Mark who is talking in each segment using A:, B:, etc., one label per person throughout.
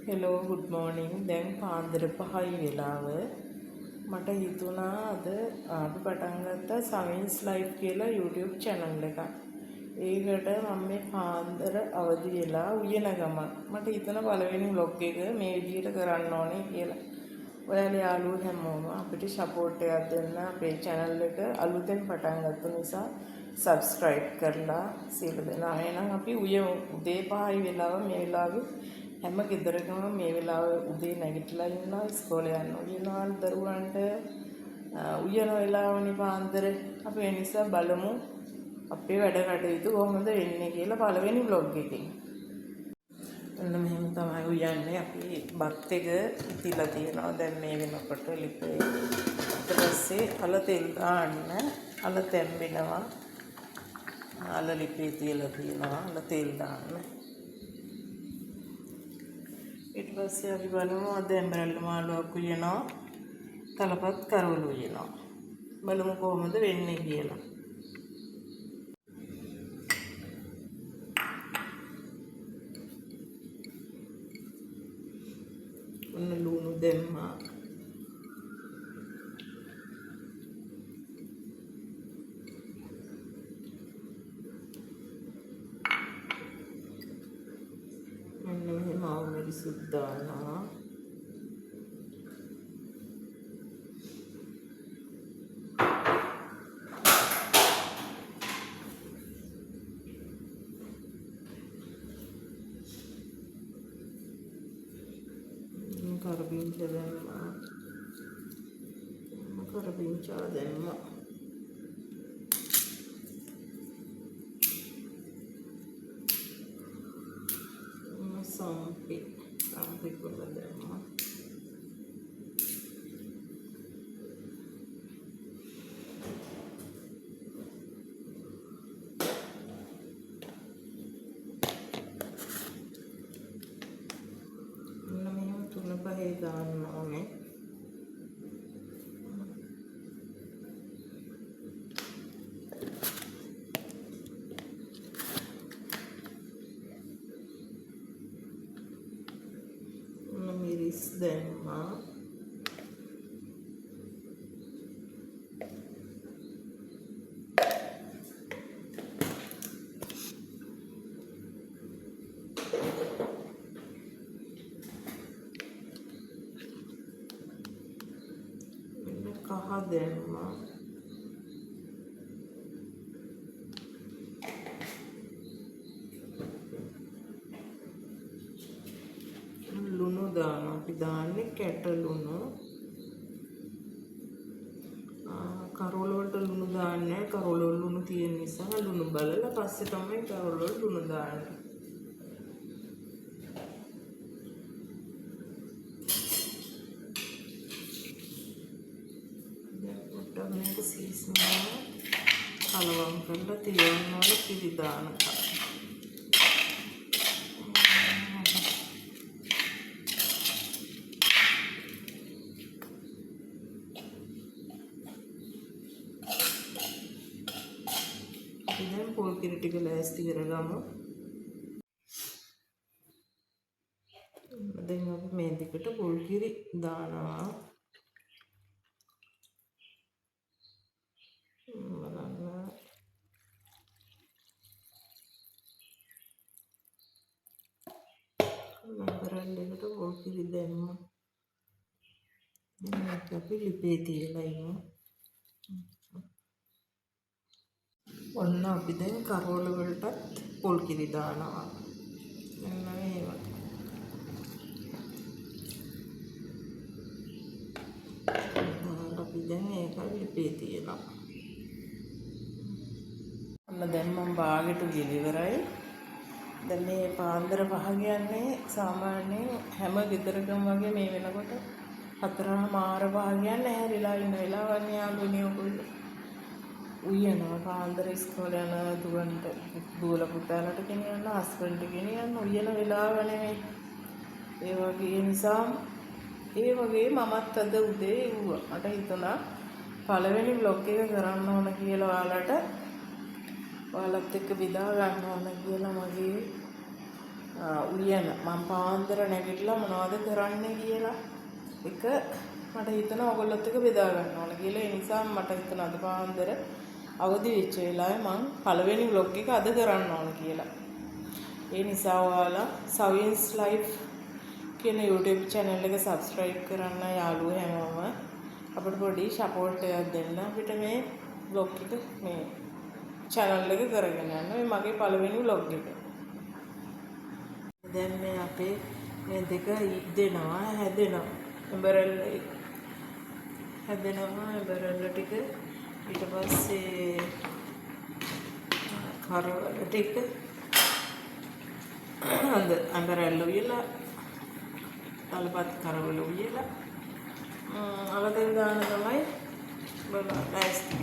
A: Hello good morning. දැන් පාන්දර 5යි වෙලාව. මට හිතුණා අද අපි පටන් ගත්තා සවින්ස් ලයිෆ් කියලා YouTube channel එකක්. ඒකට මම මේ පාන්දර අවදි වෙලා උයන ගමන් මට හිතුණා පළවෙනි vlog එක මේ විදිහට කරන්න ඕනේ කියලා. ඔයාලා යාළුවෝ හැමෝම අපිට support එකක් දෙන්න. අපේ channel එක අලුතෙන් පටන් ගත්ත නිසා subscribe කරලා සියලු දෙනා එහෙනම් අපි උදේ 5යි වෙලාව මේ වෙලාවේ හැම ගෙදරකම මේ වෙලාවේ උදේ නැගිටලා ඉන්නවා ඉස්කෝලේ යනවා දරුවන්ට උයන වෙලාවනේ පාන්දර අපි ඒ නිසා බලමු අපේ වැඩ කටයුතු කොහොමද වෙන්නේ කියලා පළවෙනි vlog එකකින්. එන්න මෙහෙම තමයි උයන්නේ. අපි බත් එක ඉතිලා තියෙනවා දැන් මේ වෙනකොට ලිපේ. ඊට පස්සේ අල තෙල් දාන්න අල තැම්බෙනවා. අල ලිපේ තියලා තියෙනවා අල තෙල් දාන්න. ඊට පස්සේ අපි බලමු අද ඇඹරැල්ල මාළුවක් උයනවා තලපත් කරවල උයනවා බලමු කොහොමද වෙන්නේ කියලා. ඔන්න ලුණු දැම්මා. Sudana Karabincha Denma sampai pula Denma namanya tuna pahedan ane miris Denma kah Denma ලුණු දානවා. අපි දාන්නේ කැට ලුණු. කරවල වලට ලුණු දාන්නේ නැහැ. කරවල වල ලුණු තියෙන නිසා ලුණු බලලා පස්සේ තමයි කරවල වල ලුණු දාන්නේ. දැන් මේක සීසනවා. කලවම් කරලා තියන්න වල කිරි දානවා. දැන් පොල් කිරි ටික ලෑස්ති කරගමු. දැන් අපි මේ දෙකට පොල් කිරි දානවා. බලන්න. නතරල්ලකට පොල් කිරි දැම්මා. දැන් අපි ලිපේ තියලා ඉමු. ඔන්න අපි දැන් කරවල වලටත් පොල් කිරි දානවා. එන්න මේව. අපි දැන් ඒක ලිපේ තියනවා. ඔන්න දැන් මම බාගෙට ගිහලා ඉවරයි. දැන් මේ පාන්දර 5 කියන්නේ සාමාන්‍යයෙන් හැම ගෙදරකම වගේ මේ වෙනකොට 4:00 කියන්නේ හැරිලා ඉන්න වෙලාවන්නේ යාළුවනේ ඔයගොල්ලෝ. උයනවා පාන්දර ඉස්කෝලේ යන දුවන්ට දුවල පුතාලට ගෙනියන්න හස්බන්ඩ් ගෙනියන්න උයන වෙලාව නෙමෙයි. ඒ වගේ නිසා ඒ වගේ මමත් අද උදේ ඉවුවා. මට හිතුණා පළවෙනි vlog එක කරන්න ඕන කියලා ඔයාලත් එක්ක බෙදා ගන්න ඕන කියලා මගේ උයන මම පාන්දර නැගිටලා මොනවද කරන්න කියලා එක මට හිතෙනවා ඔයගොල්ලොත් එක්ක බෙදා ගන්න ඕන කියලා. ඒ නිසා මට හිතෙනවා අද පාන්දර අවදි වෙච්ච වෙලාවේ මම පළවෙනි vlog එක අද කරන්න ඕන කියලා. ඒ නිසා ඔයාලා සවින්ස් ලයිෆ් කියන YouTube channel එක subscribe කරන්න යාළුවෝ හැමෝම අපිට පොඩි support එකක් දෙන්න. අපිට මේ vlog එක මේ channel එක කරගෙන යන්න. මේ මගේ පළවෙනි vlog එක. දැන් මේ අපේ මේ දෙක දෙනවා හැදෙනවා. එම්බරල් හැදෙනවා එම්බරල් ටික ඊට පස්සේ කරවල ටික අද එම්බරල් උයලා තලපත් කරවල උයලා අලතෙන් දාන තමයි බලන්න ලෑස්ති.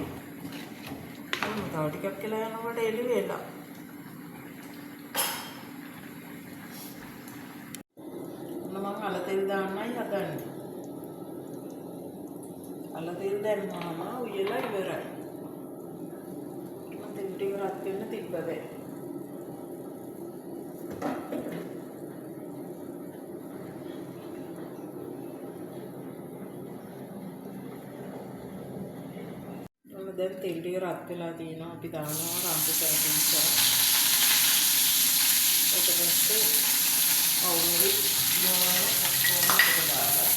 A: තව ටිකක් කියලා යනකොට එළි වෙලා මම අලතෙල් දාන්නයි හදන්නේ. අලතෙල් දැම්මම උයලා ඉවරයි. මම තෙල් ටික රත් වෙන්න තිබ්බද? දැන් තෙල් ටික රත් වෙලා තියෙනවා. අපි දානවා රම්පු සැලකිලිසා. ඊට පස්සේ අවුරුදු මොන ඔක්කොම ටික දාලා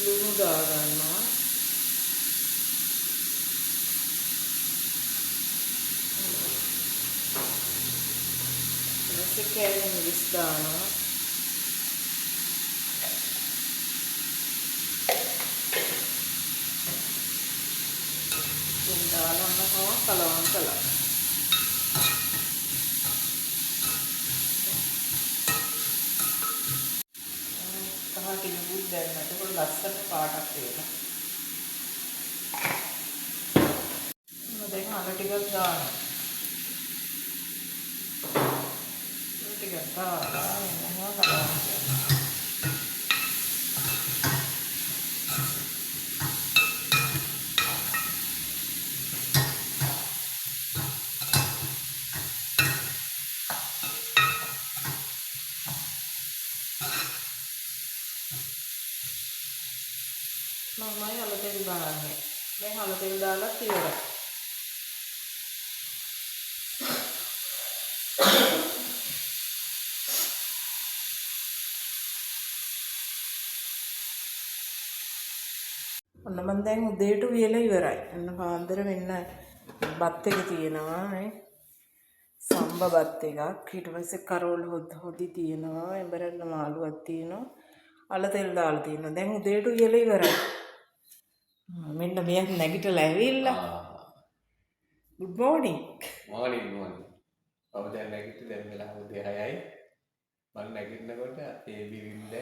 A: ලුණු දා ගන්නවා. ඊට කැලේ මිරිස් දානවා. දාලා කලවම් කළා. කිලුත් දැම්මට ඒක ලස්සන පාටක් වෙනවා. මම දැන් අර ටිකක් දානවා. ටිකක් දාලා එනවා කලවම්. මමයි අලතෙල් දාන්නේ. දැන් අලතෙල් දාලා ඉවරයි. ඔන්න මම දැන් උදේට වියලා ඉවරයි. ඔන්න පාන්දර වෙන්න බත් එක තියෙනවා නේ. සම්බ බත් එකක්. ඊට පස්සේ කරෝල් හොදි තියෙනවා. එඹරන්න මාළුවක් තියෙනවා. අලතෙල් දාලා තියෙනවා. දැන් උදේට වියලා ඉවරයි. මෙන්න මෙයක් නැගිටලා ඇවිල්ලා. good morning.
B: morning. ඔබ දැන් නැගිටිලා දැන් වෙලා උදේ 6යි. මම නැගිටිනකොට ඒ බිරින්ද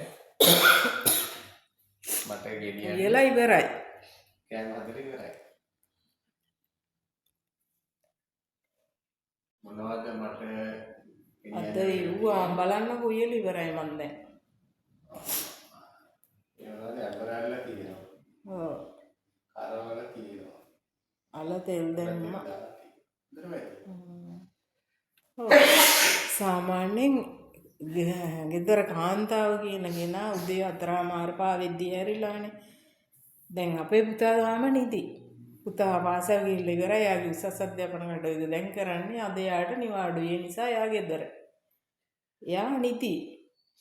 B: මට ගෙනියන්න.
A: වියලා ඉවරයි.
B: කෑම හදලා ඉවරයි. මොනවද මට
A: අද ඉව්වා බලන්නකෝ වියලා ඉවරයි මන් දැන්.
B: ඒවනේ අතරල්ල තියෙනවා.
A: ඔව්.
B: කරවල තියෙනවා.
A: අලතෙල් දැම්මා.
B: ඔව්.
A: සාමාන්‍යයෙන් ගෙදර කාන්තාව කියනගෙන උදේ 4:00 පාවෙද්දී ඇරිලානේ. දැන් අපේ පුතා තාම නිදි. පුතා පාසල් ගිහිල්ලා ඉවරයි. යාගේ උසස් අධ්‍යාපන කටයුතු දැන් කරන්නේ. අද යාට නිවාඩුයි. ඒ නිසා යා ගෙදර. යා නිදි.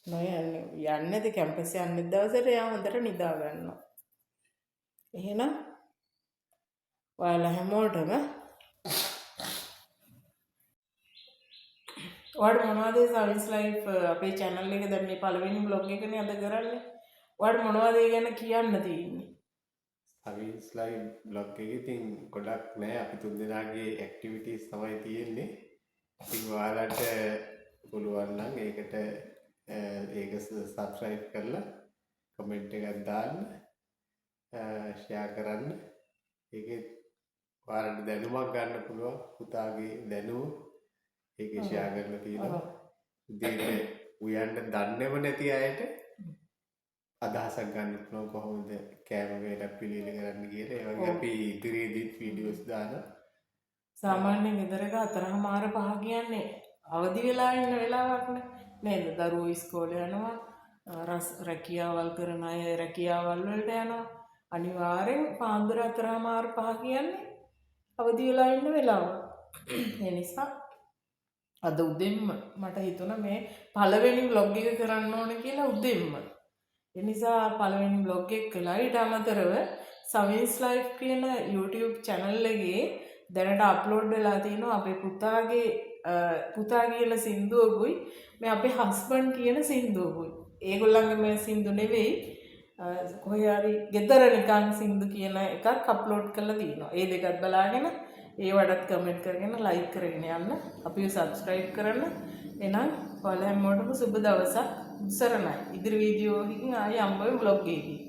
A: යන්නේද කැම්පස් යන්නේ දවසට යා හොඳට නිදා ගන්නවා. එහෙනම් ඔයාලා හැමෝටම ඔයාලට මොනවද සවිස් ලයිෆ් අපේ channel එකේ දැන් මේ පළවෙනි vlog එකනේ අද කරන්නේ. ඔයාලට මොනවද ඒ ගැන කියන්න තියෙන්නේ?
B: සවිස් ලයිව් බ්ලොග් එකේ ඉතින් ගොඩක් නෑ අපි තුන් දෙනාගේ ඇක්ටිවිටීස් තමයි තියෙන්නේ. ඉතින් ඔයාලට පුළුවන් නම් ඒකට ඒක සබ්ස්ක්‍රයිබ් කරලා කමෙන්ට් එකක් දාන්න ෂෙයා කරන්න. ඒකේ ඔයාලට දැනුමක් ගන්න පුළුවන් පුතාගේ දැනුම ඒකේ ෂෙයා කරලා තියෙනවා. උදේට උයන්න දන්නේම නැති අයට අදහසක් ගන්න පුළුවන් කොහොමද කෑම වේලක් පිළියෙල කරන්න කියලා. ඒ වගේ අපි ඉදිරියේදීත් වීඩියෝස් දානවා.
A: සාමාන්‍යයෙන් ගෙදරක 4:00මාර 5 කියන්නේ අවදි වෙලා ඉන්න වෙලාවක් නේද? දරුවෝ ඉස්කෝලේ යනවා, රැකියාවල් කරන අය රැකියාවල් වලට යනවා. අනිවාර්යෙන් පාන්දර 4:00මාර 5 කියන්නේ අවදි වෙලා ඉන්න වෙලාව. ඒ නිසා අද උදෙන්ම මට හිතුණා මේ පළවෙනි vlog එක කරන්න ඕනේ කියලා උදෙන්ම. ඒ නිසා පළවෙනි vlog එක කළා. ඊට අමතරව සවින්ස් ලයිෆ් කියන YouTube channel එකේ දැනට අප්ලෝඩ් වෙලා තියෙනවා අපේ පුතා කියන සින්දුවකුයි මේ අපේ හස්බන්ඩ් කියන සින්දුවකුයි. ඒගොල්ලන්ගේ මේ සින්දු නෙවෙයි කොහේ හරි ගෙදර නිකන් සින්දු කියන එකක් අප්ලෝඩ් කරලා තියෙනවා. ඒ දෙකත් බලාගෙන ඒවටත් කමෙන්ට් කරගෙන ලයික් කරගෙන යන්න. අපිව සබ්ස්ක්‍රයිබ් කරන්න. එහෙනම් ඔයාලා හැමෝටම සුබ දවසක්. සරණයි. ඉදිරි වීඩියෝ එකකින් ආයෙ හම්බ වෙමු vlog එකකින්.